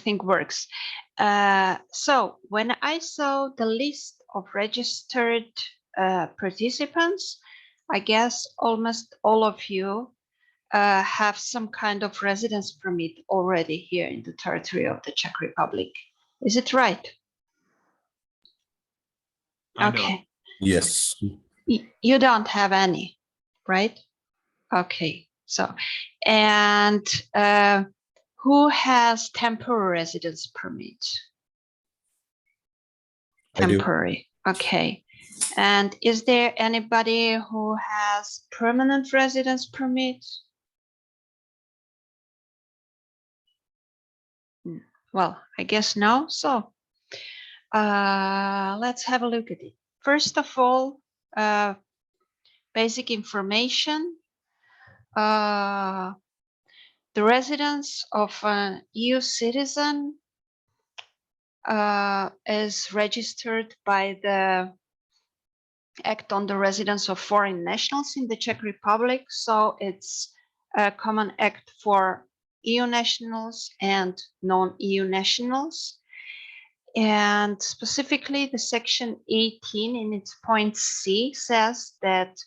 think works. So when I saw the list of registered participants, I guess almost all of you have some kind of residence permit already here in the territory of the Czech Republic. Is it right? Okay. Yes. You don't have any, right? Okay. So, and who has temporary residence permit? Temporary. Okay. And is there anybody who has permanent residence permit? Well, I guess no. So let's have a look at it. First of all, basic information. The residence of an EU citizen is registered by the Act on the Residence of Foreign Nationals in the Czech Republic. So it's a common act for EU nationals and non-EU nationals. And specifically, the section 18 in its point C says that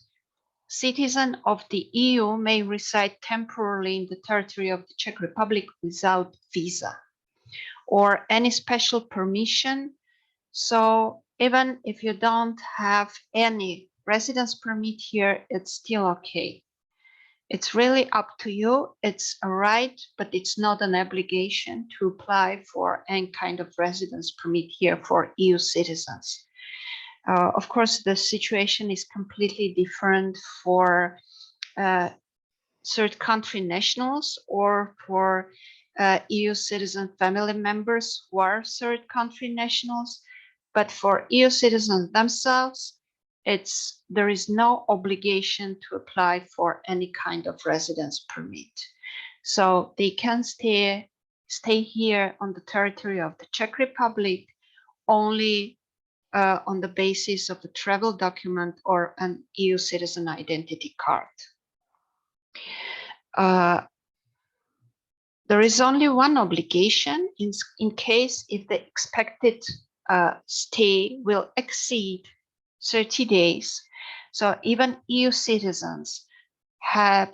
citizens of the EU may reside temporarily in the territory of the Czech Republic without visa or any special permission. So even if you don't have any residence permit here, it's still okay. It's really up to you. It's a right, but it's not an obligation to apply for any kind of residence permit here for EU citizens. Of course, the situation is completely different for third country nationals or for EU citizen family members who are third country nationals. But for EU citizens themselves, there is no obligation to apply for any kind of residence permit. So they can stay here on the territory of the Czech Republic only on the basis of a travel document or an EU citizen identity card. There is only one obligation in case if the expected stay will exceed 30 days. So even EU citizens have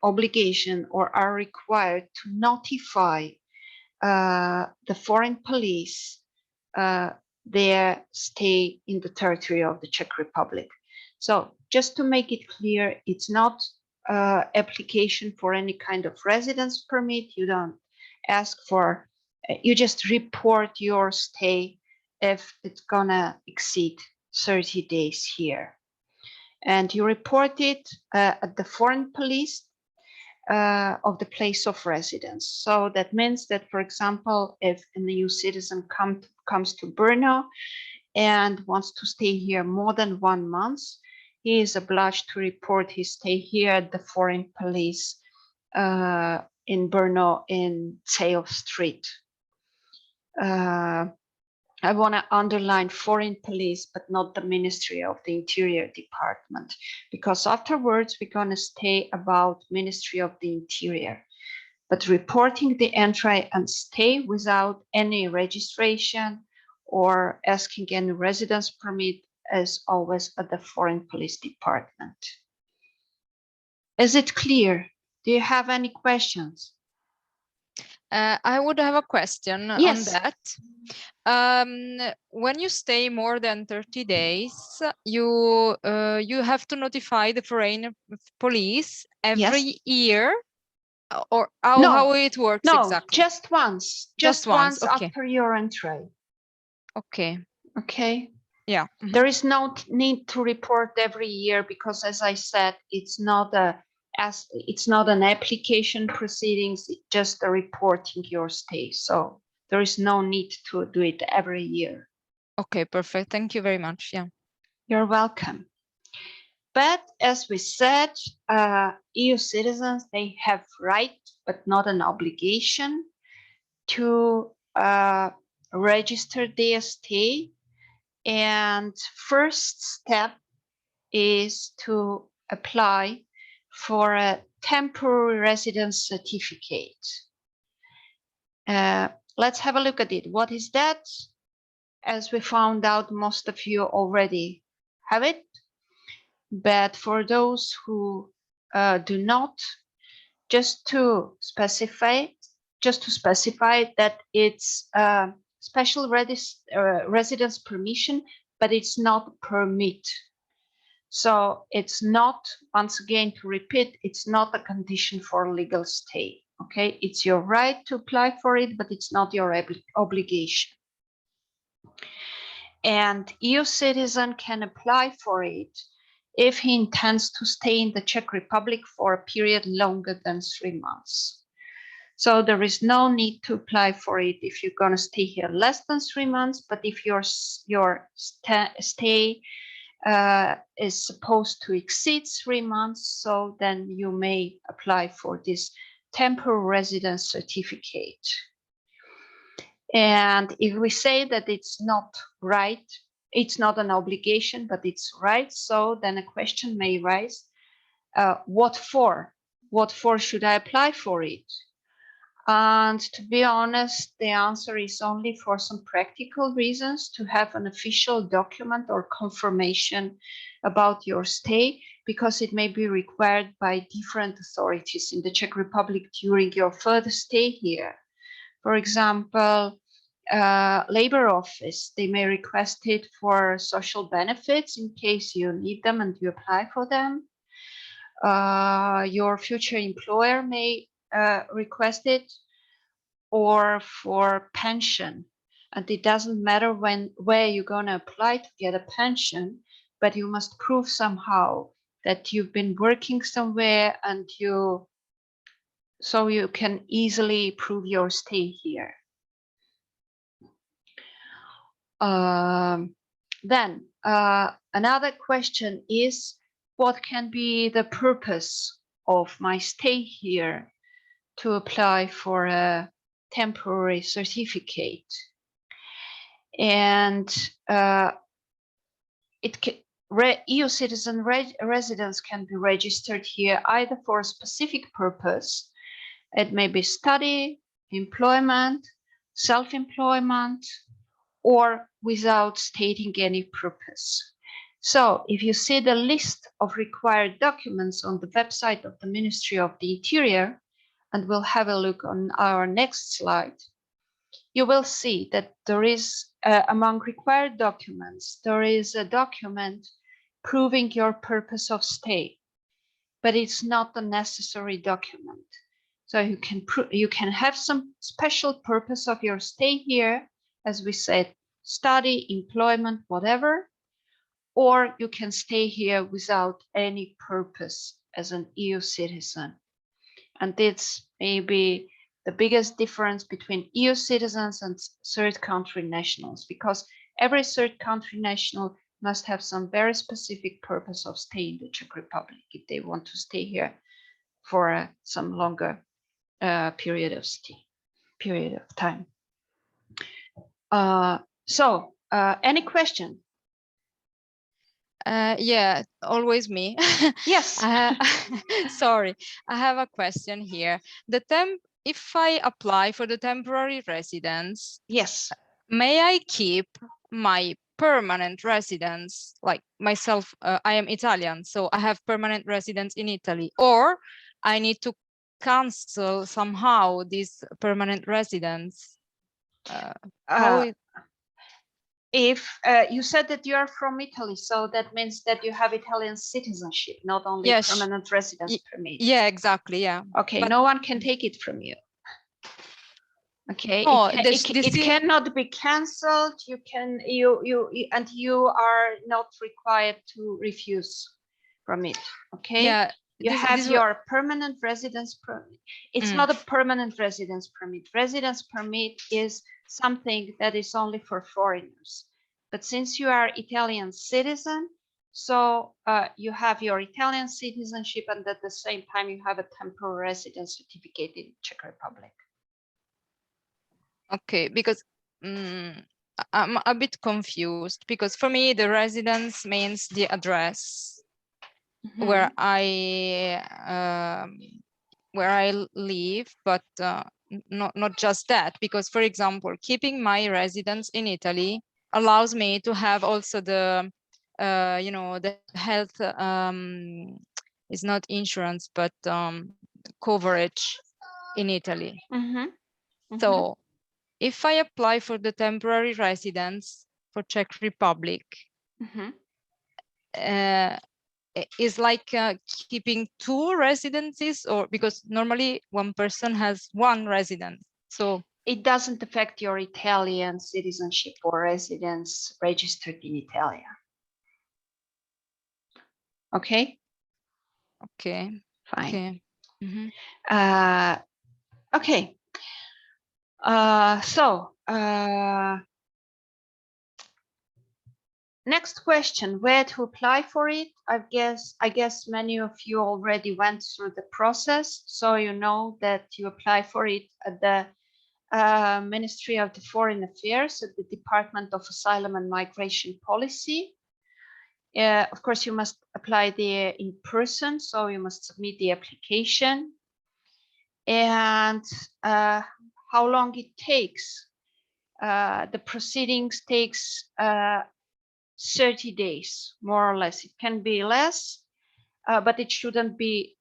obligation or are required to notify the foreign police their stay in the territory of the Czech Republic. So just to make it clear, it's not application for any kind of residence permit. You don't ask for, you just report your stay if it's gonna exceed 30 days here. And you report it at the foreign police of the place of residence. So that means that, for example, if an EU citizen comes to Brno and wants to stay here more than 1 month, he is obliged to report his stay here at the foreign police in Brno in Sale Street. I want to underline foreign police, but not the Ministry of the Interior Department, because afterwards we're going to stay about Ministry of the Interior. But reporting the entry and stay without any registration or asking any residence permit is always at the Foreign Police Department. Is it clear? Do you have any questions? I would have a question on that. When you stay more than 30 days, you have to notify the foreign police every year, or how it works exactly? Just once. Just once okay. After your entry. Okay. Okay. Yeah. There is no need to report every year because, as I said, it's not an application proceedings. It's just a reporting your stay. So there is no need to do it every year. Okay, perfect. Thank you very much. Yeah. You're welcome. But as we said, EU citizens, they have right, but not an obligation to register their stay. And first step is to apply for a temporary residence certificate. Let's have a look at it. What is that? As we found out, most of you already have it. But for those who do not, just to specify that it's a special residence permission, but it's not permit. So it's not, once again, to repeat, it's not a condition for legal stay. Okay, it's your right to apply for it, but it's not your obligation. And EU citizen can apply for it if he intends to stay in the Czech Republic for a period longer than 3 months. So there is no need to apply for it if you're going to stay here less than 3 months, but if your stay is supposed to exceed 3 months, so then you may apply for this temporary residence certificate. And if we say that it's not right, it's not an obligation, but it's right, so then a question may rise, what for? What for should I apply for it? And to be honest, the answer is only for some practical reasons, to have an official document or confirmation about your stay, because it may be required by different authorities in the Czech Republic during your further stay here. For example, labor office, they may request it for social benefits in case you need them and you apply for them. Your future employer may request it, or for pension. And it doesn't matter where you're going to apply to get a pension, but you must prove somehow that you've been working somewhere, and so you can easily prove your stay here. Then another question is, what can be the purpose of my stay here to apply for a temporary certificate? And EU citizen residents can be registered here either for a specific purpose. It may be study, employment, self-employment, or without stating any purpose. So if you see the list of required documents on the website of the Ministry of the Interior, and we'll have a look on our next slide, you will see that there is, among required documents, there is a document proving your purpose of stay, but it's not a necessary document. So you can have some special purpose of your stay here, as we said, study, employment, whatever, or you can stay here without any purpose as an EU citizen. And it's maybe the biggest difference between EU citizens and third country nationals, because every third country national must have some very specific purpose of staying in the Czech Republic if they want to stay here for some longer period of time. Any question? Yeah, always me. Yes. Sorry, I have a question here. If I apply for the temporary residence, yes, may I keep my permanent residence? Like myself, I am Italian, so I have permanent residence in Italy, or I need to cancel somehow this permanent residence. If you said that you are from Italy, so that means that you have Italian citizenship, not only permanent residence permit. Yeah, exactly. Yeah. Okay, but no one can take it from you. Okay, it cannot be cancelled. You are not required to refuse from it. Okay. Yeah. You have your permanent residence permit. It's not a permanent residence permit. Residence permit is something that is only for foreigners. But since you are Italian citizen, so you have your Italian citizenship, and at the same time you have a temporary residence certificate in Czech Republic. Okay, because I'm a bit confused, because for me the residence means the address where I live, but not just that, because for example, keeping my residence in Italy allows me to have also the the health is not insurance, but coverage in Italy. So if I apply for the temporary residence for Czech Republic, is like keeping two residences, or because normally one person has one residence. So it doesn't affect your Italian citizenship or residence registered in Italy. Okay. Okay. Fine. Okay. Okay. Next question, where to apply for it? I guess many of you already went through the process, so you know that you apply for it at the Ministry of the Foreign Affairs at the Department of Asylum and Migration Policy. Of course, you must apply there in person, so you must submit the application. And how long it takes? The proceedings takes 30 days, more or less. It can be less, but it shouldn't be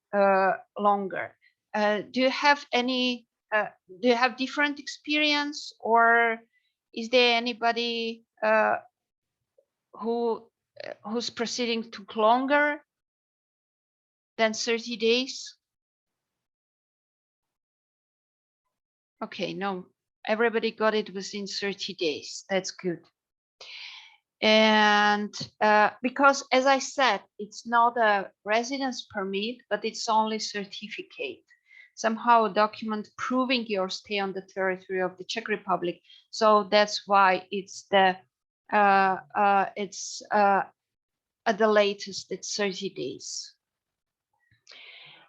longer. Do you have any? Do you have different experience, or is there anybody whose proceeding took longer than 30 days? Okay, no, everybody got it within 30 days. That's good. And because, as I said, it's not a residence permit, but it's only certificate, somehow a document proving your stay on the territory of the Czech Republic. So that's why it's the at the latest it's 30 days.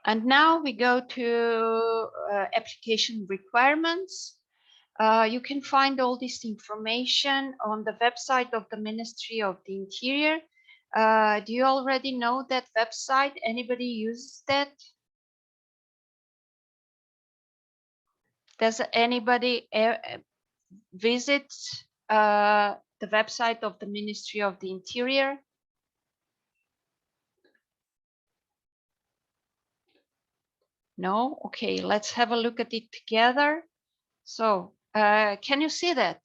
And now we go to application requirements. You can find all this information on the website of the Ministry of the Interior. Do you already know that website? Anybody uses that? Does anybody visit the website of the Ministry of the Interior? No? Okay, let's have a look at it together. So, can you see that?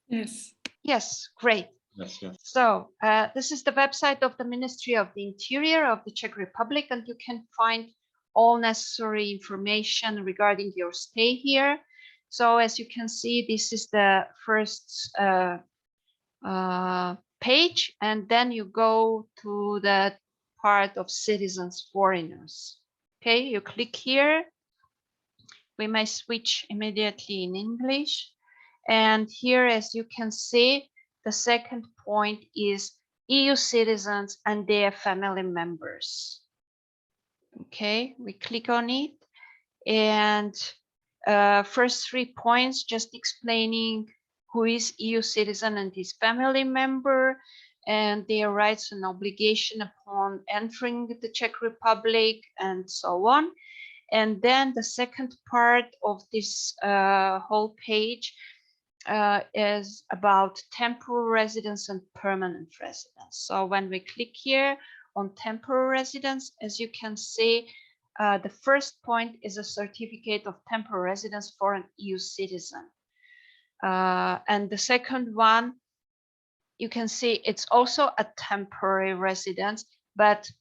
Yes. Yes, great. Yes, yes. So this is the website of the Ministry of the Interior of the Czech Republic, and you can find all necessary information regarding your stay here. So as you can see, this is the first page, and then you go to the part of citizens, foreigners. Okay, you click here. We may switch immediately in English. And here, as you can see, the second point is EU citizens and their family members. Okay, we click on it. And first 3 points, just explaining who is EU citizen and his family member, and their rights and obligation upon entering the Czech Republic, and so on. And then the second part of this whole page is about temporary residence and permanent residence. So when we click here on temporary residence, as you can see, the first point is a certificate of temporary residence for an EU citizen. And the second one, you can see it's also a temporary residence, but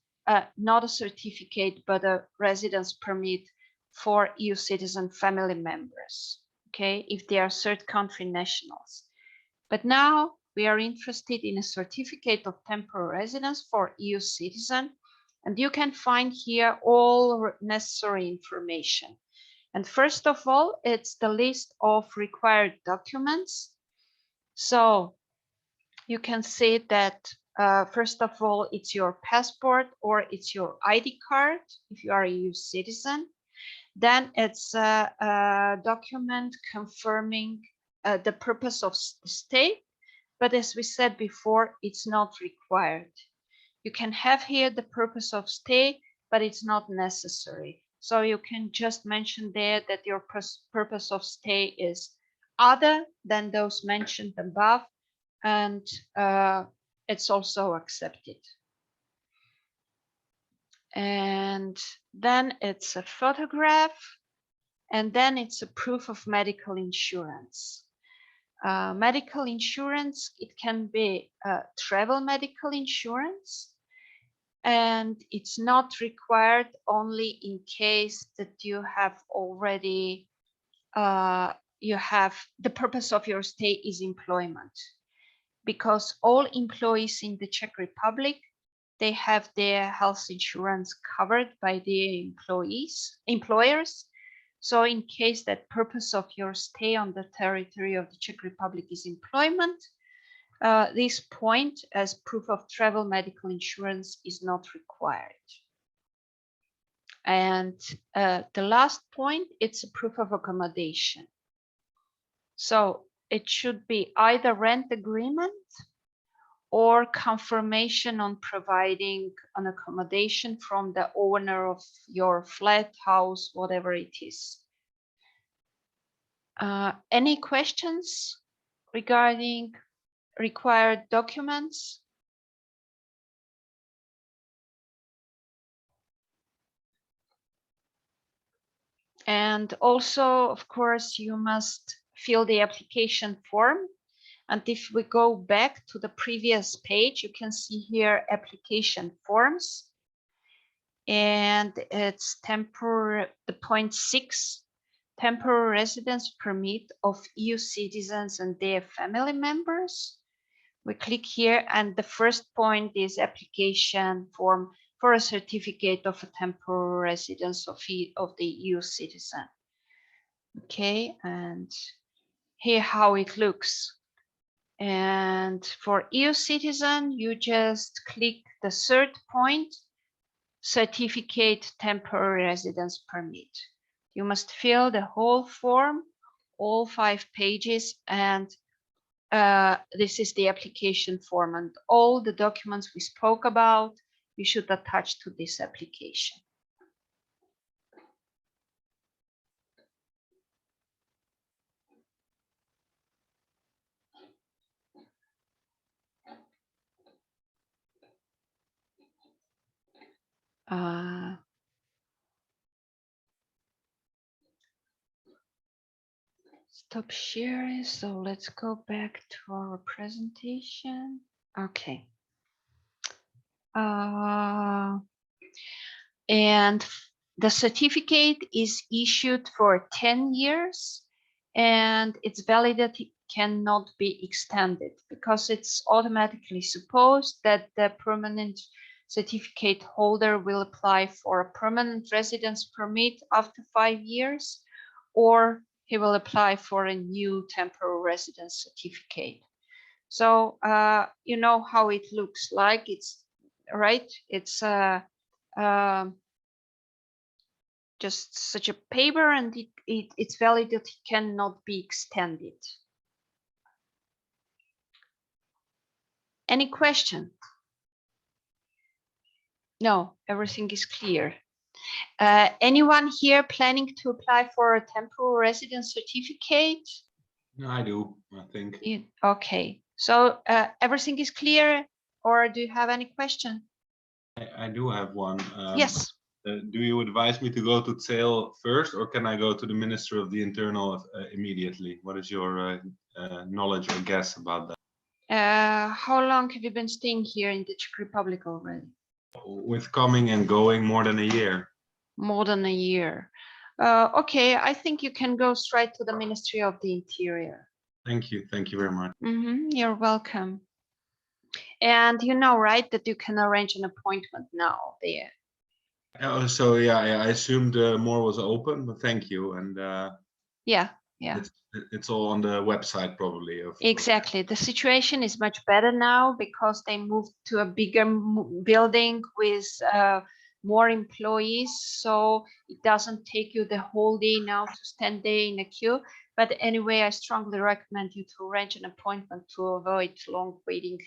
not a certificate, but a residence permit for EU citizen family members, okay, if they are third country nationals. But now we are interested in a certificate of temporary residence for EU citizen, and you can find here all necessary information. And first of all, it's the list of required documents. So you can see that first of all, it's your passport or it's your ID card if you are a EU citizen. Then it's a document confirming the purpose of stay. But as we said before, it's not required. You can have here the purpose of stay, but it's not necessary. So you can just mention there that your purpose of stay is other than those mentioned above, and it's also accepted. And then it's a photograph, and then it's a proof of medical insurance. Medical insurance, it can be travel medical insurance, and it's not required only in case that you have already, you have the purpose of your stay is employment, because all employees in the Czech Republic, they have their health insurance covered by their employers. So in case that purpose of your stay on the territory of the Czech Republic is employment, this point as proof of travel medical insurance is not required. And the last point, it's a proof of accommodation. So it should be either rent agreement or confirmation on providing an accommodation from the owner of your flat, house, whatever it is. Any questions regarding required documents? And also, of course, you must fill the application form. And if we go back to the previous page, you can see here application forms. And it's temporary, the point 6, temporary residence permit of EU citizens and their family members. We click here, and the first point is application form for a certificate of a temporary residence of the EU citizen. Okay, and here how it looks. And for EU citizen, you just click the third point, certificate temporary residence permit. You must fill the whole form, all 5 pages, and this is the application form, and all the documents we spoke about, you should attach to this application. Stop sharing. So let's go back to our presentation. Okay. And the certificate is issued for 10 years, and its validity cannot be extended because it's automatically supposed that the permanent certificate holder will apply for a permanent residence permit after 5 years, or he will apply for a new temporary residence certificate. So you know how it looks like. It's right. It's just such a paper, and its validity cannot be extended. Any question? No, everything is clear. Anyone here planning to apply for a temporary residence certificate? No, I do, I think. Okay, so everything is clear, or do you have any question? I do have one. Yes. Do you advise me to go to TAIL first, or can I go to the Minister of the Internal immediately? What is your knowledge or guess about that? How long have you been staying here in the Czech Republic already? With coming and going more than a year. More than a year. Okay, I think you can go straight to the Ministry of the Interior. Thank you very much. You're welcome. And you know, right, that you can arrange an appointment now there. Oh, so yeah, I assumed more was open, but thank you. And yeah. It's all on the website probably. Exactly. The situation is much better now because they moved to a bigger building with more employees. So it doesn't take you the whole day now to stand there in a queue. But anyway, I strongly recommend you to arrange an appointment to avoid long waiting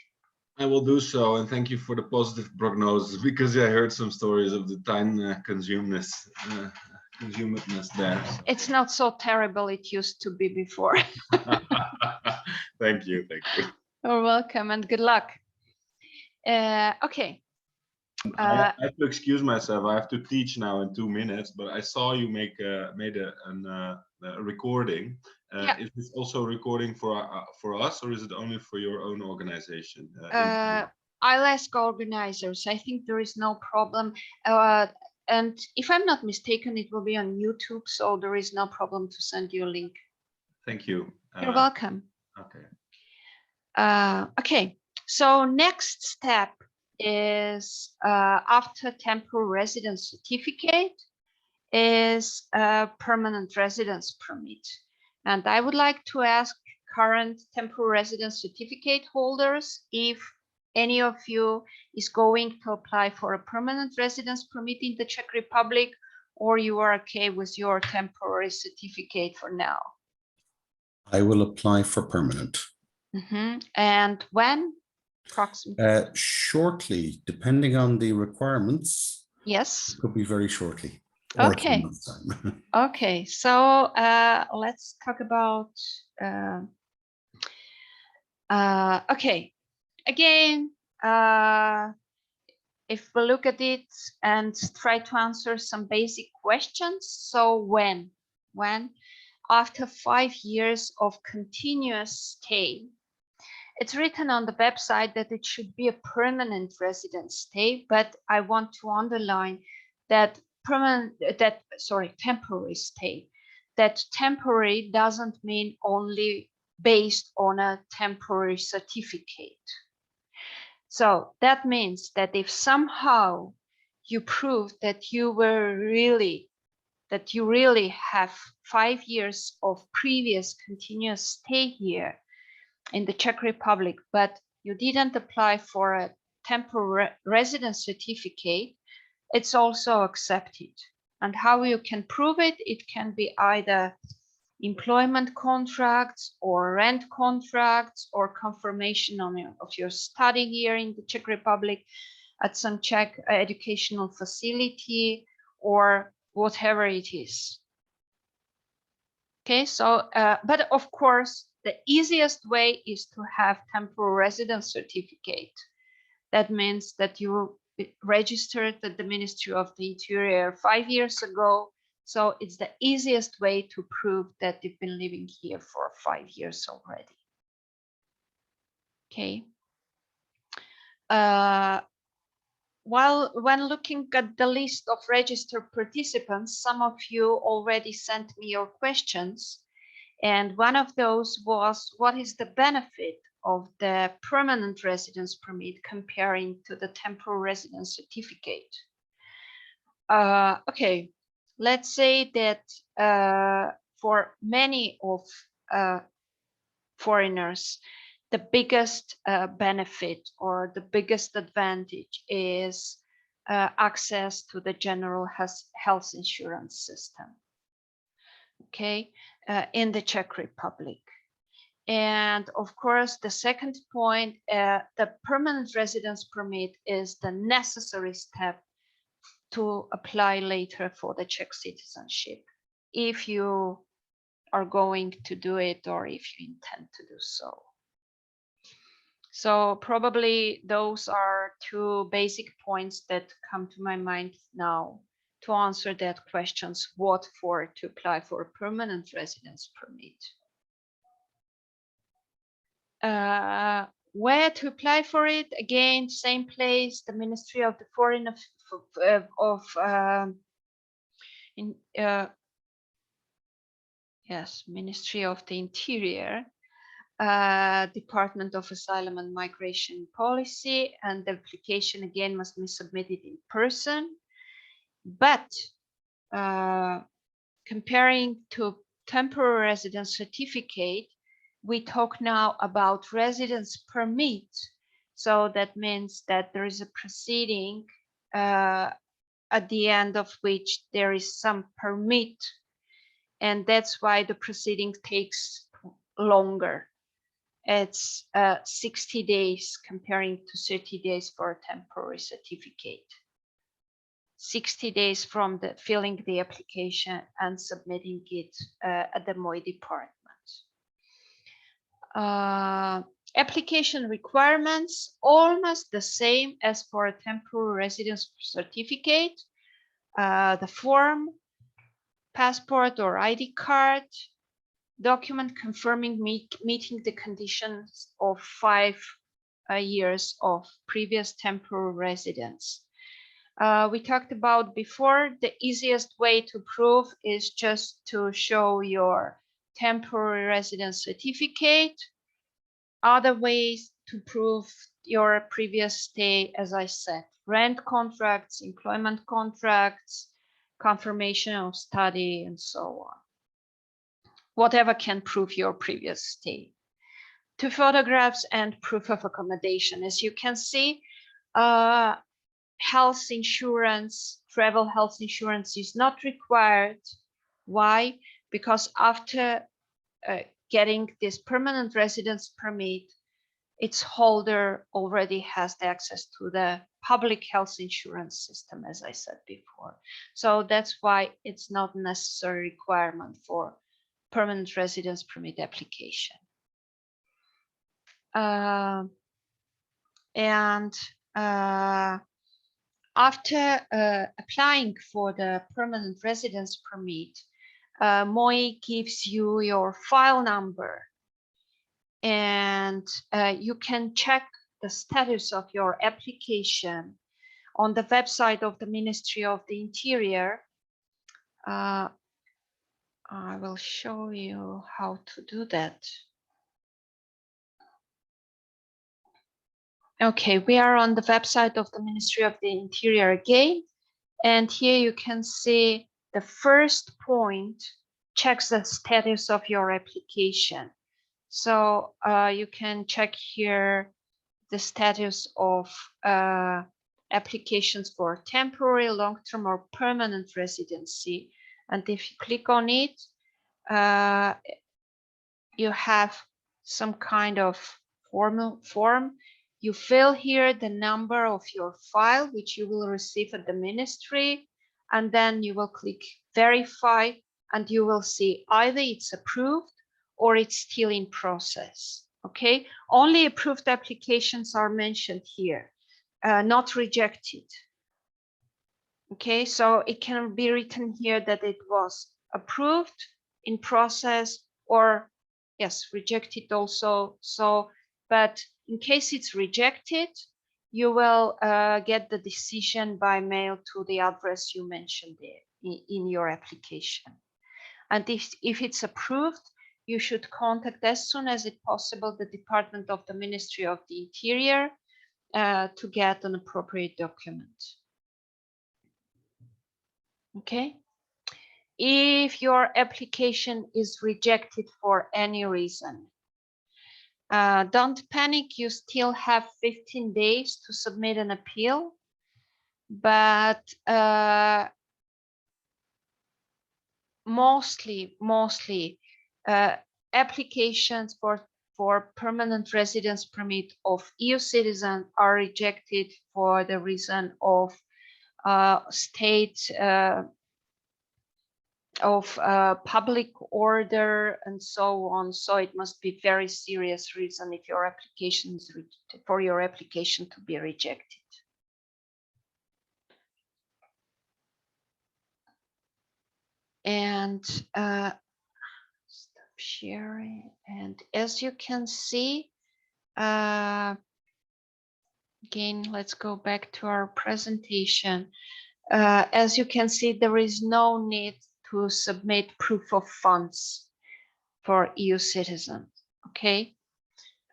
I will do so, and thank you for the positive prognosis, because I heard some stories of the time consumedness there. It's not so terrible it used to be before. Thank you, thank you. You're welcome and good luck. Okay. I have to excuse myself. I have to teach now in 2 minutes, but I saw you made a recording. Yeah. Is this also a recording for us, or is it only for your own organization? I'll ask organizers. I think there is no problem. And if I'm not mistaken, it will be on YouTube, so there is no problem to send you a link. Thank you. You're welcome. Okay. Okay, so next step is after temporary residence certificate is a permanent residence permit. And I would like to ask current temporary residence certificate holders if any of you is going to apply for a permanent residence permit in the Czech Republic, or you are okay with your temporary certificate for now. I will apply for permanent. And when? Approximately. Shortly, depending on the requirements. Yes. Could be very shortly. Or Okay. 2 months' time. Okay, so let's talk about. Okay, again, if we look at it and try to answer some basic questions. So when after 5 years of continuous stay, it's written on the website that it should be a permanent residence stay, but I want to underline that temporary stay. That temporary doesn't mean only based on a temporary certificate. So that means that if somehow you prove that you really have 5 years of previous continuous stay here in the Czech Republic, but you didn't apply for a temporary residence certificate, it's also accepted. And how you can prove it? It can be either employment contracts or rent contracts or confirmation of your study here in the Czech Republic at some Czech educational facility or whatever it is. Okay, so, but of course, the easiest way is to have temporary residence certificate. That means that you registered at the Ministry of the Interior 5 years ago. So it's the easiest way to prove that you've been living here for 5 years already. Okay. When looking at the list of registered participants, some of you already sent me your questions. And one of those was, what is the benefit of the permanent residence permit comparing to the temporary residence certificate? Okay, let's say that for many of foreigners, the biggest benefit or the biggest advantage is access to the general health insurance system. Okay, in the Czech Republic. And of course, the second point, the permanent residence permit is the necessary step to apply later for the Czech citizenship, if you are going to do it or if you intend to do so. So probably those are two basic points that come to my mind now to answer that questions, what for to apply for a permanent residence permit. Where to apply for it? Again, same place, the Ministry of the Foreign Ministry of the Interior, Department of Asylum and Migration Policy, and the application again must be submitted in person. But comparing to temporary residence certificate, we talk now about residence permit. So that means that there is a proceeding at the end of which there is some permit, and that's why the proceeding takes longer. It's 60 days comparing to 30 days for a temporary certificate. 60 days from the filling the application and submitting it at the MOI department. Application requirements almost the same as for a temporary residence certificate. The form, passport or ID card, document confirming meeting the conditions of 5 years of previous temporary residence. We talked about before, the easiest way to prove is just to show your temporary residence certificate. Other ways to prove your previous stay, as I said, rent contracts, employment contracts, confirmation of study, and so on. Whatever can prove your previous stay. 2 photographs and proof of accommodation. As you can see, health insurance, travel health insurance is not required. Why? Because after getting this permanent residence permit, its holder already has the access to the public health insurance system, as I said before. So that's why it's not a necessary requirement for permanent residence permit application. After applying for the permanent residence permit, MOI gives you your file number, and you can check the status of your application on the website of the Ministry of the Interior. I will show you how to do that. Okay, we are on the website of the Ministry of the Interior again, and here you can see the first point checks the status of your application. So you can check here the status of applications for temporary, long-term, or permanent residency. And if you click on it, you have some kind of form. You fill here the number of your file, which you will receive at the ministry, and then you will click verify, and you will see either it's approved or it's still in process. Okay, only approved applications are mentioned here, not rejected. Okay, so it can be written here that it was approved, in process, or yes, rejected also. So, but in case it's rejected, you will get the decision by mail to the address you mentioned there in your application. And if it's approved, you should contact as soon as it's possible the Department of the Ministry of the Interior to get an appropriate document. Okay. If your application is rejected for any reason, don't panic. You still have 15 days to submit an appeal, but mostly applications for permanent residence permit of EU citizens are rejected for the reason of state of public order and so on. So it must be very serious reason if your application is for your application to be rejected. And stop sharing. And as you can see, again, let's go back to our presentation. As you can see, there is no need to submit proof of funds for EU citizens. Okay.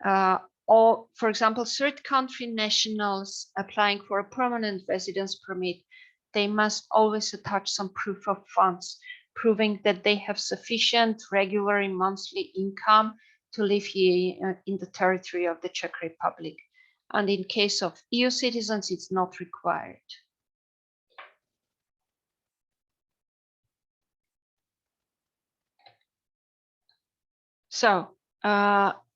Or, for example, third country nationals applying for a permanent residence permit, they must always attach some proof of funds, proving that they have sufficient regular and monthly income to live here in the territory of the Czech Republic. And in case of EU citizens, it's not required. So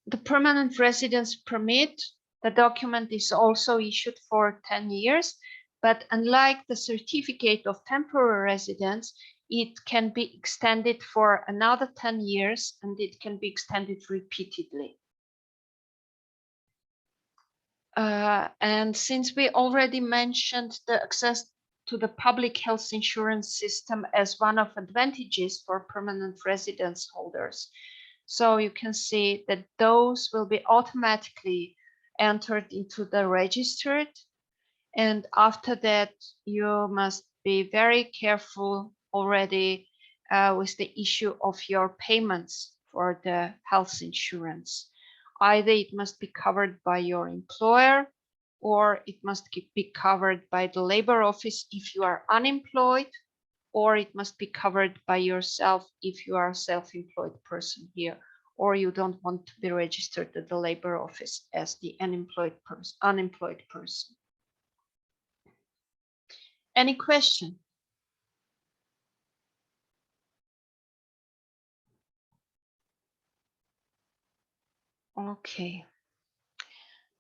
the permanent residence permit, the document is also issued for 10 years, but unlike the certificate of temporary residence, it can be extended for another 10 years and it can be extended repeatedly. And since we already mentioned the access to the public health insurance system as one of advantages for permanent residence holders, so you can see that those will be automatically entered into the registered. And after that, you must be very careful already with the issue of your payments for the health insurance. Either it must be covered by your employer or it must be covered by the labor office if you are unemployed, or it must be covered by yourself if you are a self-employed person here, or you don't want to be registered at the labor office as the unemployed person. Any question? Okay.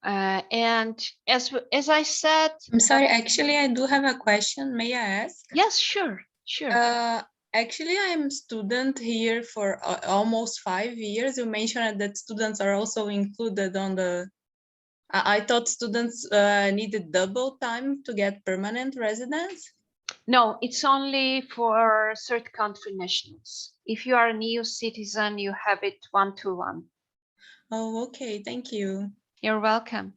And as I said, I'm sorry, actually, I do have a question. May I ask? yes, sure. Actually, I'm student here for almost 5 years. You mentioned that students are also included on the. I thought students needed double time to get permanent residence. No, it's only for third country nationals. If you are an EU citizen, you have it 1-to-1. Oh, okay. Thank you. You're welcome.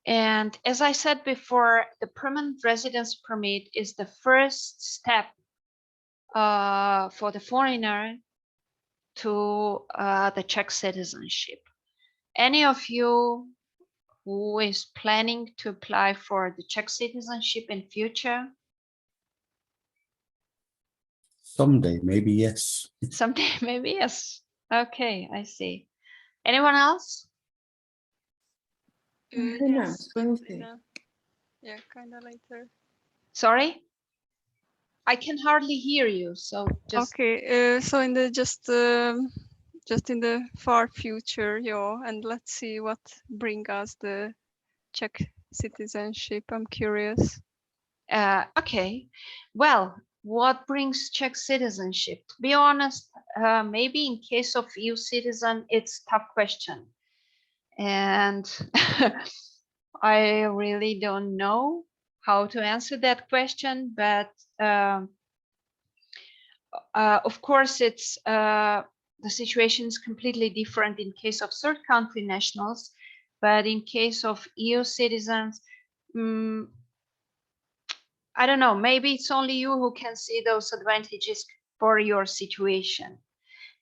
And as I said before, the permanent residence permit is the first step for the foreigner to the Czech citizenship. Any of you who is planning to apply for the Czech citizenship in future? Someday, maybe yes. Someday, maybe yes. Okay, I see. Anyone else? Yes, but Wednesday. yeah, kind of later. Sorry? I can hardly hear you, so just Okay, so in the just in the far future, yeah, and let's see what bring us the Czech citizenship. I'm curious. okay. Well, what brings Czech citizenship? To be honest, maybe in case of EU citizen, it's a tough question. And I really don't know how to answer that question, but of course, it's the situation is completely different in case of third country nationals, but in case of EU citizens, I don't know, maybe it's only you who can see those advantages for your situation.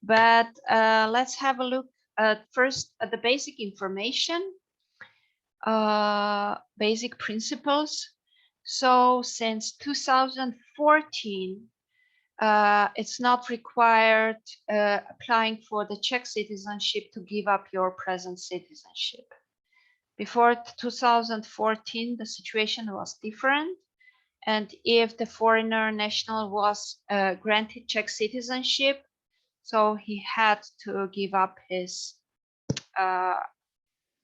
But let's have a look at first at the basic information, basic principles. So since 2014, it's not required applying for the Czech citizenship to give up your present citizenship. Before 2014, the situation was different. And if the foreigner national was granted Czech citizenship, so he had to give up his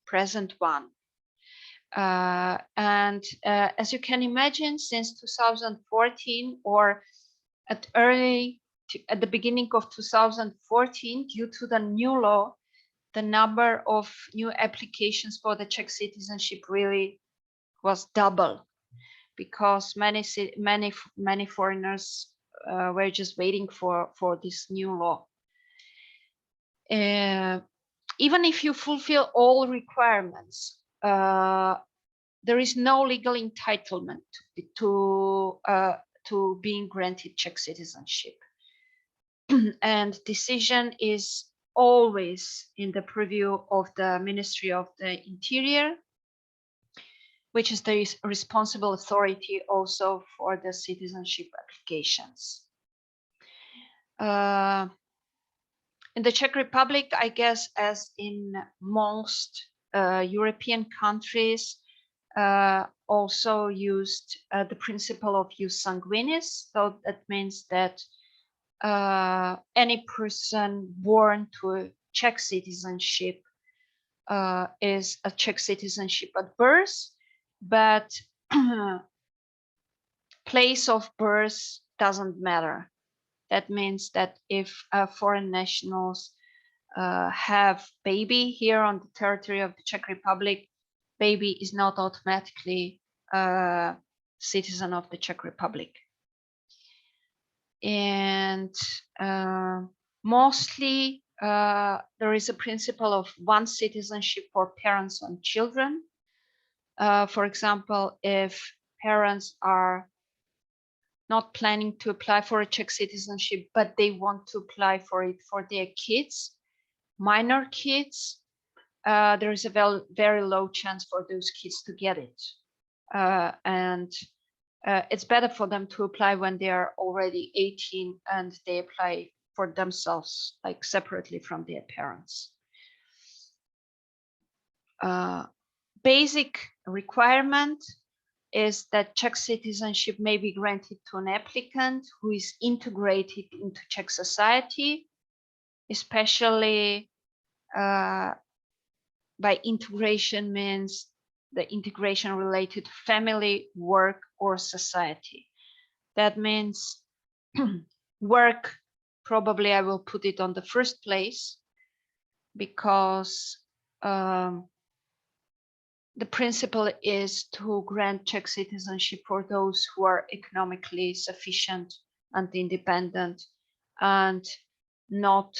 present one. And as you can imagine, since 2014 or at the beginning of 2014, due to the new law, the number of new applications for the Czech citizenship really was double, because many foreigners were just waiting for this new law. Even if you fulfill all requirements, there is no legal entitlement to being granted Czech citizenship. And decision is always in the purview of the Ministry of the Interior, which is the responsible authority also for the citizenship applications. In the Czech Republic, I guess, as in most European countries, also used the principle of jus sanguinis. So that means that any person born to a Czech citizenship is a Czech citizenship at birth, but place of birth doesn't matter. That means that if foreign nationals have baby here on the territory of the Czech Republic, baby is not automatically a citizen of the Czech Republic. And mostly there is a principle of one citizenship for parents and children. For example, if parents are not planning to apply for a Czech citizenship, but they want to apply for it for their kids, minor kids, there is a very low chance for those kids to get it. And it's better for them to apply when they are already 18 and they apply for themselves, like separately from their parents. Basic requirement is that Czech citizenship may be granted to an applicant who is integrated into Czech society, especially by integration means the integration related to family, work, or society. That means work, probably I will put it on the first place, because the principle is to grant Czech citizenship for those who are economically sufficient and independent and not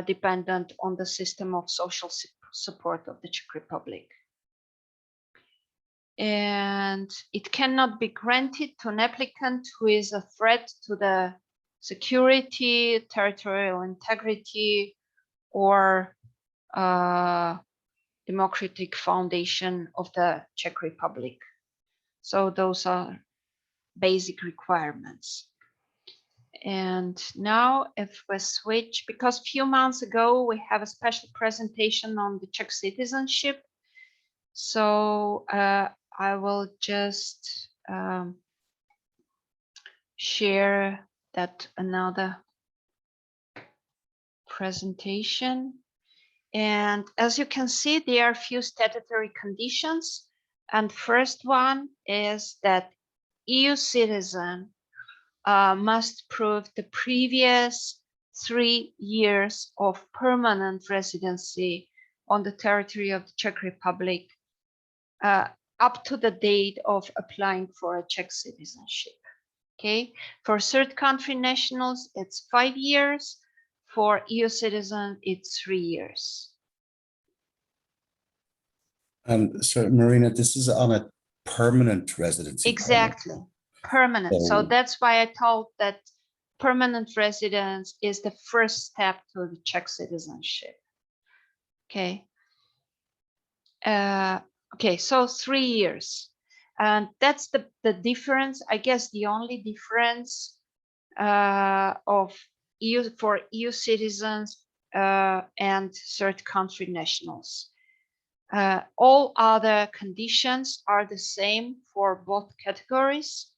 dependent on the system of social support of the Czech Republic. And it cannot be granted to an applicant who is a threat to the security, territorial integrity, or democratic foundation of the Czech Republic. So those are basic requirements. And now if we switch, because a few months ago we have a special presentation on the Czech citizenship. So I will just share that another presentation. And as you can see, there are a few statutory conditions. And first one is that EU citizen must prove the previous 3 years of permanent residency on the territory of the Czech Republic up to the date of applying for a Czech citizenship. Okay, for third country nationals, it's 5 years. For EU citizens, it's 3 years. And so, Marina, this is on a permanent residency. Exactly, permanent. So So- that's why I told that permanent residence is the first step to the Czech citizenship. Okay. Okay, so 3 years. And that's the difference, I guess the only difference of EU citizens and third country nationals. All other conditions are the same for both categories,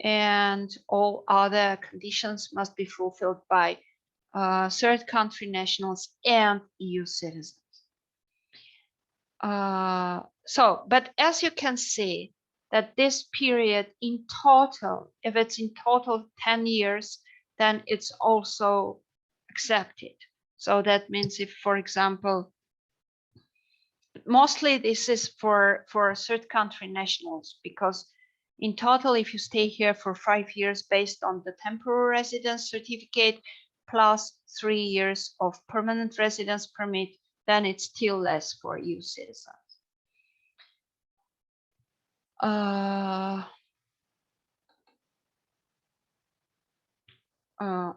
and all other conditions must be fulfilled by third country nationals and EU citizens. But as you can see, that this period in total, if it's in total 10 years, then it's also accepted. So that means if, for example, mostly this is for third country nationals, because in total, if you stay here for 5 years based on the temporary residence certificate plus 3 years of permanent residence permit, then it's still less for EU citizens.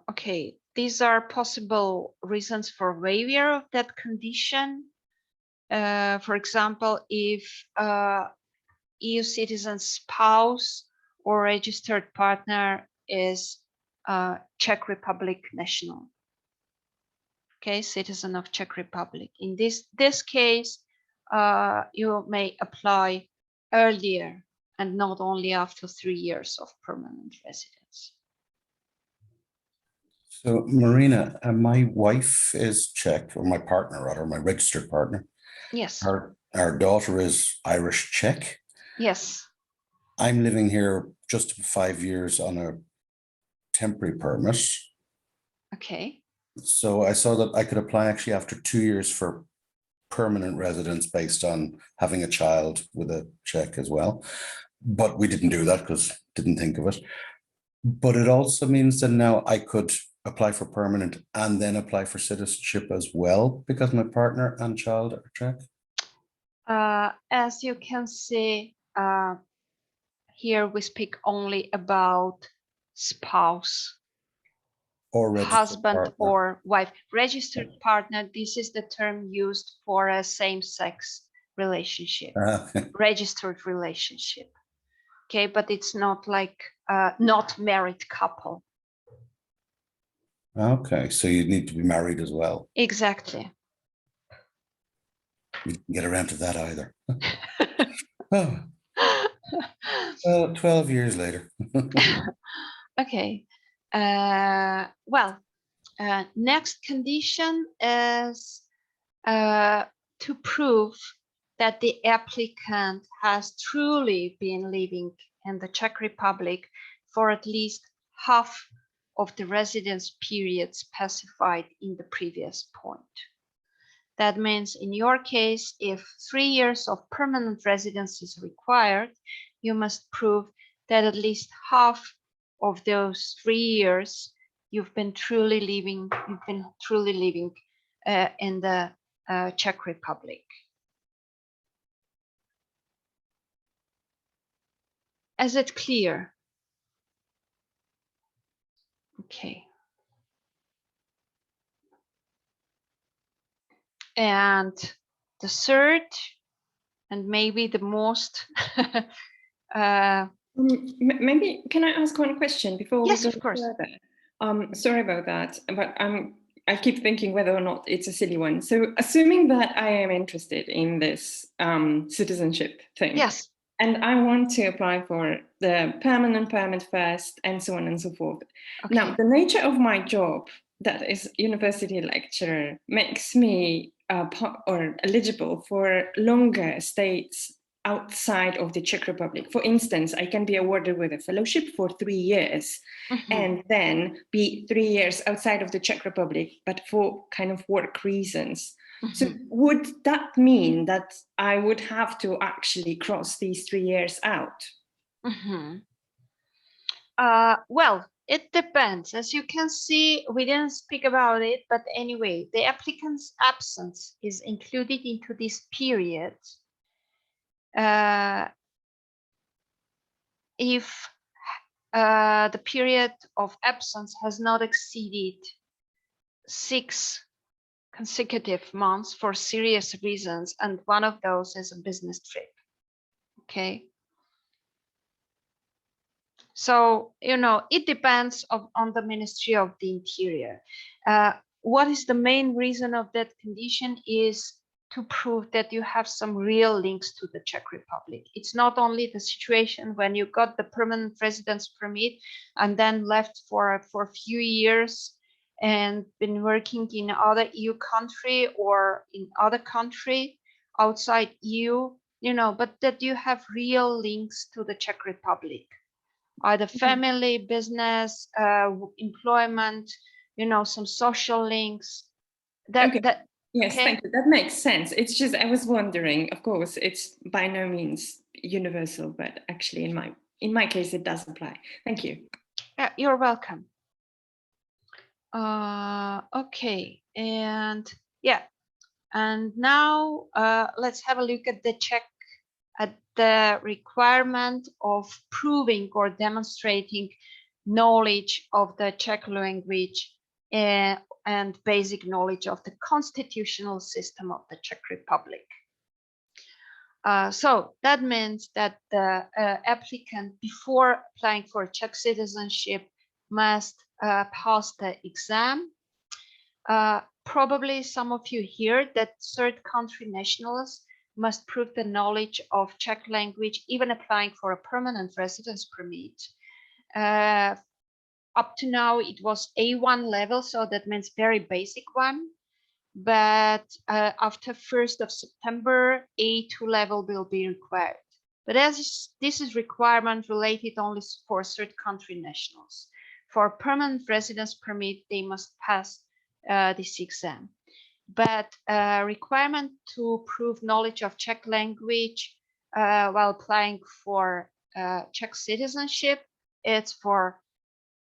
Okay, these are possible reasons for waiver of that condition. For example, if EU citizen's spouse or registered partner is Czech Republic national. Okay, citizen of Czech Republic. In this case, you may apply earlier and not only after 3 years of permanent residence. So Marina, my wife is Czech, or my partner rather, my registered partner. Yes, Our daughter is Irish Czech. yes. I'm living here just 5 years on a temporary permit. Okay. So I saw that I could apply actually after 2 years for permanent residence based on having a child with a Czech as well. But we didn't do that because didn't think of it. But it also means that now I could apply for permanent and then apply for citizenship as well because my partner and child are Czech. As you can see, here we speak only about spouse, Or registered husband partner. or wife. Registered partner, this is the term used for a same-sex relationship, registered relationship. Okay, but it's not like not married couple. Okay, so you need to be married as well. Exactly. We didn't get around to that either. Oh, well, 12 years later. Okay. Well, next condition is to prove that the applicant has truly been living in the Czech Republic for at least half of the residence period specified in the previous point. That means in your case, if 3 years of permanent residence is required, you must prove that at least half of those 3 years you've been truly living in the Czech Republic. Is it clear? Okay. And the third, and maybe the most Maybe can I ask one question before yes, we go of course. further? Sorry about that, but I keep thinking whether or not it's a silly one. So assuming that I am interested in this citizenship thing, Yes. and I want to apply for the permanent permit first, and so on and so forth. Okay. Now, the nature of my job, that is university lecturer, makes me eligible for longer stays outside of the Czech Republic. For instance, I can be awarded with a fellowship for 3 years and then be 3 years outside of the Czech Republic, but for kind of work reasons. So would that mean that I would have to actually cross these 3 years out? Well, it depends. As you can see, we didn't speak about it, but anyway, the applicant's absence is included into this period if the period of absence has not exceeded 6 consecutive months for serious reasons, and one of those is a business trip. Okay. So, you know, it depends on the Ministry of the Interior. What is the main reason of that condition is to prove that you have some real links to the Czech Republic. It's not only the situation when you got the permanent residence permit and then left for a few years and been working in other EU country or in other country outside EU, you know, but that you have real links to the Czech Republic. Either family, business, employment, you know, some social links. Yes, thank you. That makes sense. It's just I was wondering. Of course, it's by no means universal, but actually, in my case, it does apply. Thank you. Yeah, you're welcome. Okay, and yeah, and now let's have a look at the requirement of proving or demonstrating knowledge of the Czech language and basic knowledge of the constitutional system of the Czech Republic. So that means that the applicant, before applying for Czech citizenship, must pass the exam. Probably some of you hear that third country nationals must prove the knowledge of Czech language, even applying for a permanent residence permit, up to now it was A1 level, so that means very basic one. But after 1st of September, A2 level will be required. But this is requirement related only for third country nationals. For permanent residence permit, they must pass this exam. But requirement to prove knowledge of Czech language while applying for Czech citizenship, it's for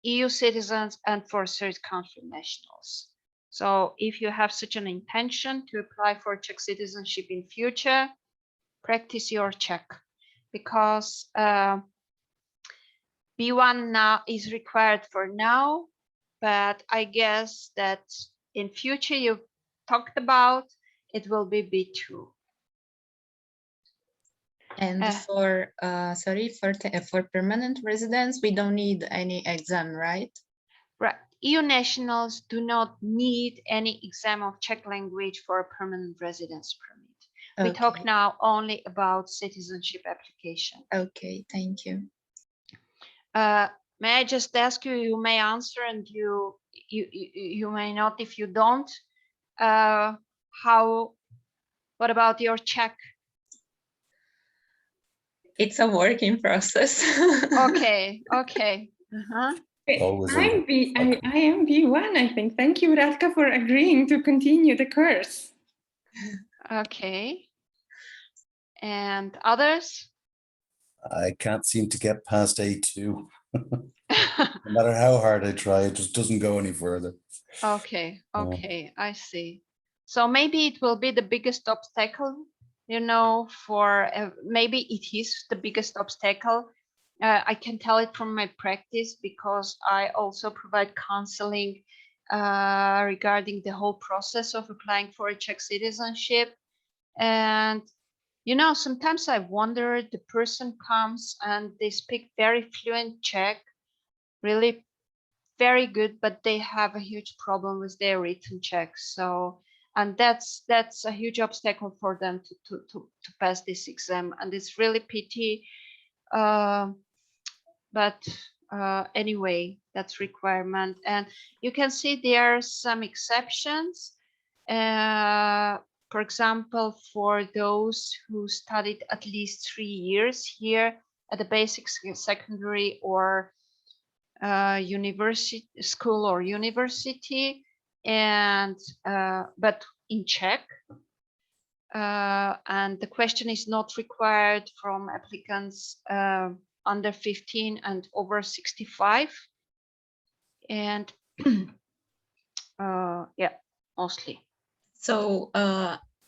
EU citizens and for third country nationals. So if you have such an intention to apply for Czech citizenship in future, practice your Czech, because B1 now is required for now, but I guess that in future you talked about it will be B2. And for permanent residents, we don't need any exam, right? Right. EU nationals do not need any exam of Czech language for a permanent residence permit. We talk now only about citizenship application. Okay, thank you. May I just ask you? You may answer, and you may not if you don't. What about your Czech? It's a work in process. Okay. Always I am B1, I think. Thank you, Radka, for agreeing to continue the course. Okay. And others? I can't seem to get past A2. No matter how hard I try, it just doesn't go any further. Okay, I see. So maybe it will be the biggest obstacle, for maybe it is the biggest obstacle. I can tell it from my practice because I also provide counseling regarding the whole process of applying for a Czech citizenship. And, sometimes I wonder, the person comes and they speak very fluent Czech, really very good, but they have a huge problem with their written Czech. So, and that's a huge obstacle for them to pass this exam, and it's really pity. But anyway, that's requirement, and you can see there are some exceptions. For example, for those who studied at least 3 years here at the basic secondary or university school or university, and but in Czech, and the question is not required from applicants under 15 and over 65, and yeah, mostly. So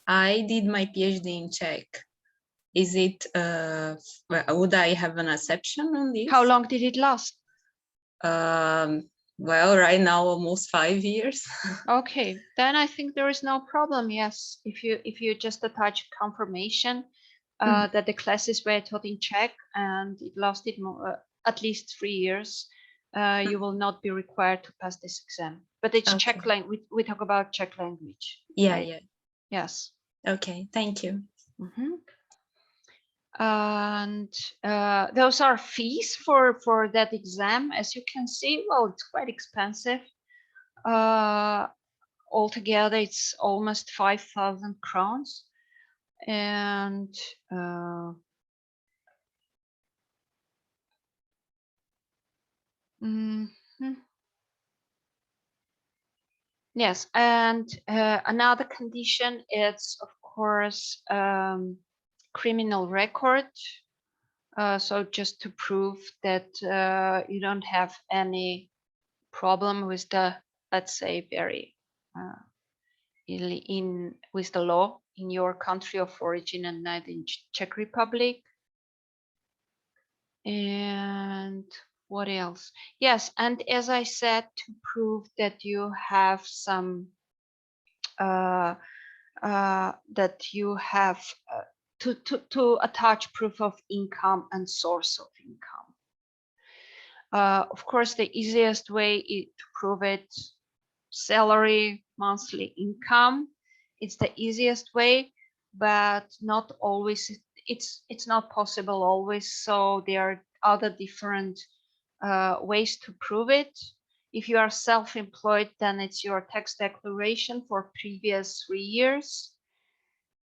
I did my PhD in Czech. Is it, would I have an exception on this? How long did it last? Well, right now almost 5 years. Okay, then I think there is no problem. Yes, if you just attach confirmation that the classes were taught in Czech and it lasted at least 3 years, you will not be required to pass this exam. But it's Czech language. We talk about Czech language. Yeah, right? yeah. Yes. Okay, thank you. And those are fees for that exam. As you can see, well, it's quite expensive. Altogether, it's almost 5,000 crowns. And yes, and another condition is, of course, criminal record. So just to prove that you don't have any problem with the, let's say, very with the law in your country of origin and not in Czech Republic. And what else? Yes, and as I said, to prove that you have some that you have to attach proof of income and source of income. Of course, the easiest way is to prove it: salary, monthly income. It's the easiest way, but not always. It's not possible always. So there are other different ways to prove it. If you are self-employed, then it's your tax declaration for previous 3 years.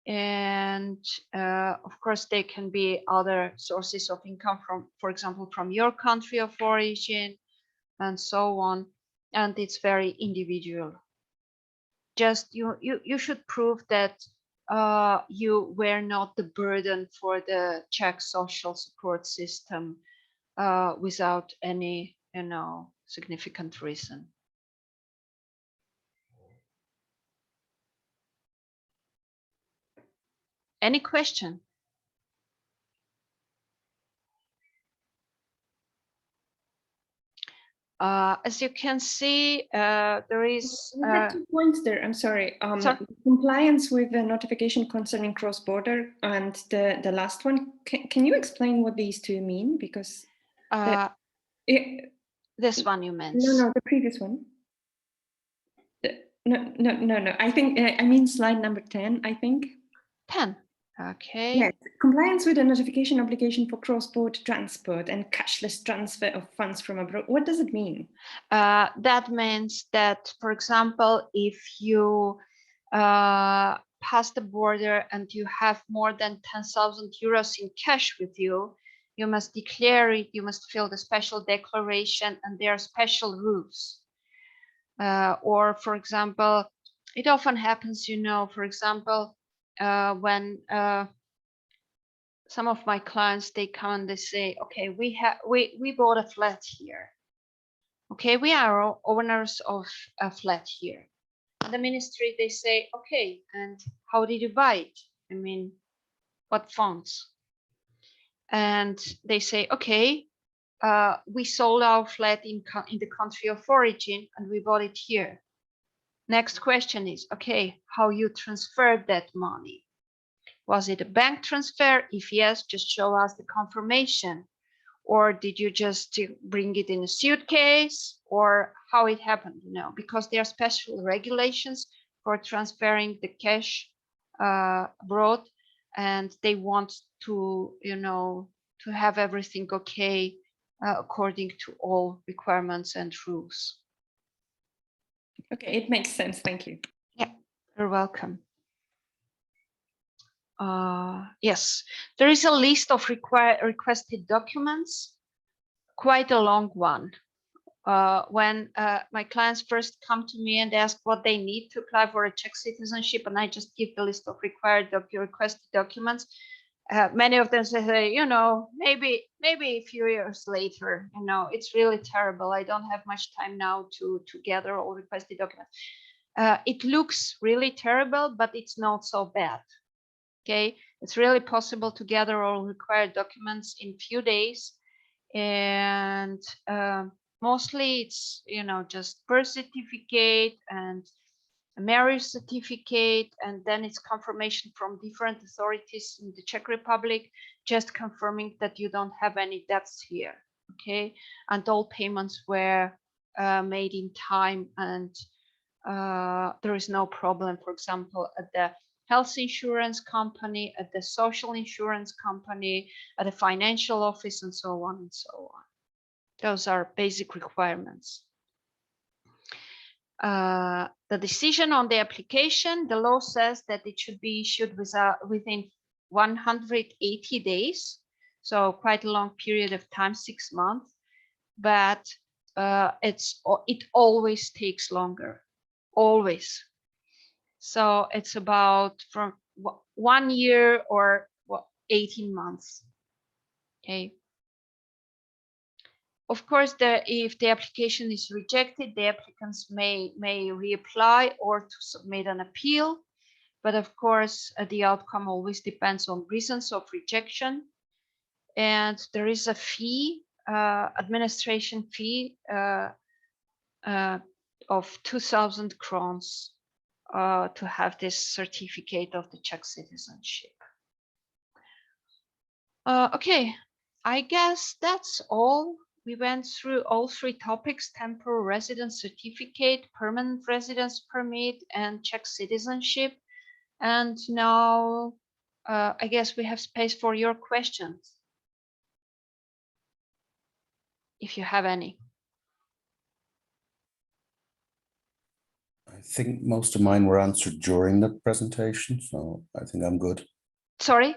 And of course, there can be other sources of income from, for example, from your country of origin and so on. And it's very individual. Just you should prove that you were not the burden for the Czech social support system without any, significant reason. Any question? As you can see, there is. We had 2 points there. I'm sorry. Sorry? Compliance with the notification concerning cross-border, and the last one. Can you explain what these two mean? Because This one you meant. No, the previous one. No. I think I mean slide number 10. I think 10. Okay. Yes, compliance with the notification obligation for cross-border transport and cashless transfer of funds from abroad. What does it mean? That means that, for example, if you pass the border and you have more than 10,000 euros in cash with you, you must declare it, you must fill the special declaration, and there are special rules. Or, for example, it often happens, for example, when some of my clients, they come and they say, okay, we bought a flat here. Okay, we are owners of a flat here. And the ministry, they say, okay, and how did you buy it? I mean, what funds? And they say, okay, we sold our flat in the country of origin and we bought it here. Next question is, okay, how you transferred that money? Was it a bank transfer? If yes, just show us the confirmation. Or did you just bring it in a suitcase, or how it happened, because there are special regulations for transferring the cash abroad, and they want to, to have everything okay according to all requirements and rules. Okay, it makes sense. Thank you. Yeah, you're welcome. Yes, there is a list of requested documents, quite a long one. When my clients first come to me and ask what they need to apply for a Czech citizenship, and I just give the list of requested documents, many of them say, maybe a few years later, it's really terrible. I don't have much time now to gather all requested documents. It looks really terrible, but it's not so bad. Okay, it's really possible to gather all required documents in few days, and mostly it's just birth certificate and a marriage certificate, and then it's confirmation from different authorities in the Czech Republic, just confirming that you don't have any debts here. Okay, and all payments were made in time, and there is no problem, for example, at the health insurance company, at the social insurance company, at the financial office, and so on and so on. Those are basic requirements. The decision on the application, the law says that it should be issued within 180 days, so quite a long period of time, 6 months, but it always takes longer, always. So it's about from 1 year or 18 months. Okay. Of course, if the application is rejected, the applicants may reapply or to submit an appeal. But of course, the outcome always depends on reasons of rejection. And there is a fee, administration fee of 2,000 crowns to have this certificate of the Czech citizenship. Okay, I guess that's all. We went through all 3 topics: temporary residence certificate, permanent residence permit, and Czech citizenship. And now I guess we have space for your questions, if you have any. think most of mine were answered during the presentation, so I think I'm good. Sorry?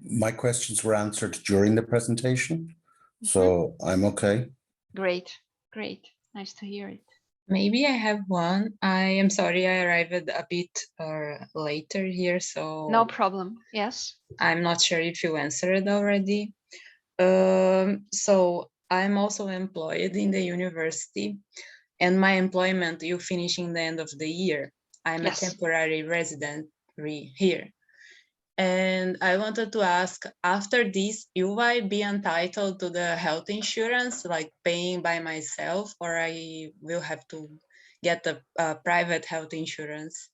My questions were answered during the presentation, so I'm okay. Great, great. Nice to hear it. Maybe I have one. I am sorry I arrived a bit later here, so No problem. Yes. I'm not sure if you answered already. So I'm also employed in the university, and my employment will finish in the end of the year. I'm Yes. a temporary resident here. And I wanted to ask, after this, will I be entitled to the health insurance, like paying by myself, or I will have to get the private health insurance?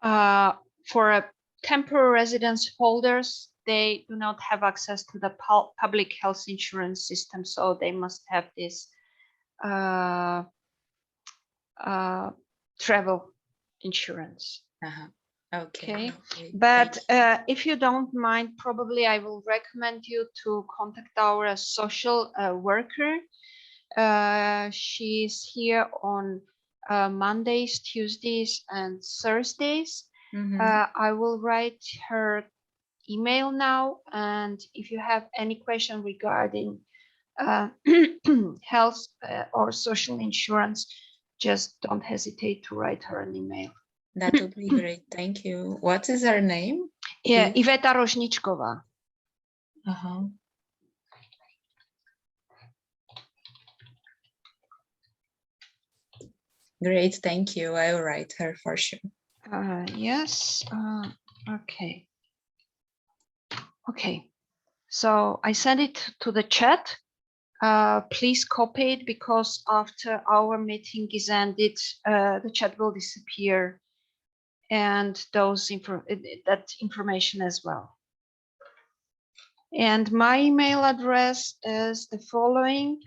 For temporary residence holders, they do not have access to the public health insurance system, so they must have this travel insurance. Uh-huh. Okay. Okay. Okay, But thank if you don't mind, probably I will recommend you to contact our social worker. She's here on Mondays, Tuesdays, and Thursdays. you. Mhm. I will write her email now, and if you have any question regarding health or social insurance, just don't hesitate to write her an email. That would be great. Thank you. What is her name? Yeah, Please? Iveta Rožničková. Uh-huh. Great, thank you. I will write her for sure. Yes. Okay. Okay. So I send it to the chat. Please copy it, because after our meeting is ended, the chat will disappear, and that information as well. And my email address is the following.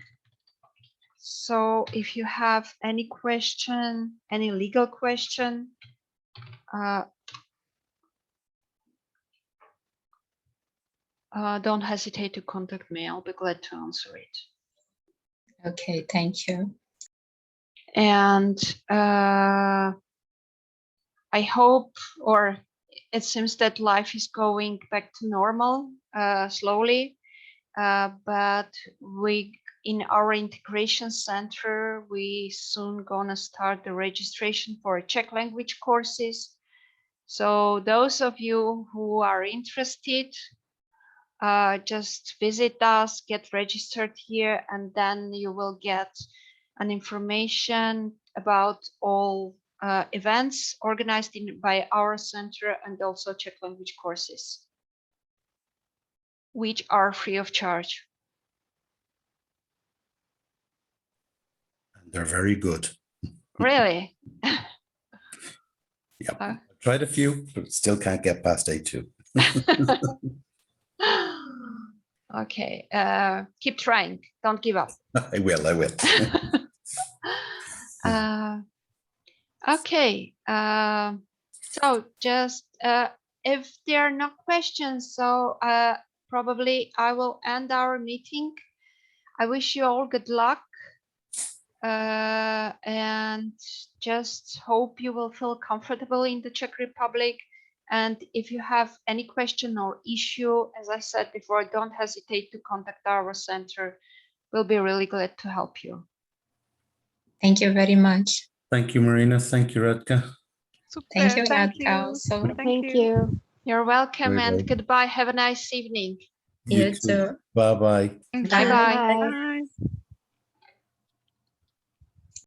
So if you have any question, any legal question, don't hesitate to contact me. I'll be glad to answer it. Okay, thank you. And I hope, or it seems that life is going back to normal slowly, but in our integration center, we soon gonna start the registration for Czech language courses. So those of you who are interested, just visit us, get registered here, and then you will get an information about all events organized by our center, and also Czech language courses, which are free of charge. They're very good. Really? Yeah, I tried a few, but still can't get past A2. Okay, keep trying. Don't give up. I will. Okay, so just if there are no questions, so probably I will end our meeting. I wish you all good luck, and just hope you will feel comfortable in the Czech Republic. And if you have any question or issue, as I said before, don't hesitate to contact our center. We'll be really glad to help you. Thank you very much. Thank you, Marina. Thank you, Radka. Super, Thank you, thank Radka, you. also. Thank you. You're welcome, Very and well. goodbye. Have a nice evening. You too. Bye-bye. Thank Bye. you. Bye-bye. Bye.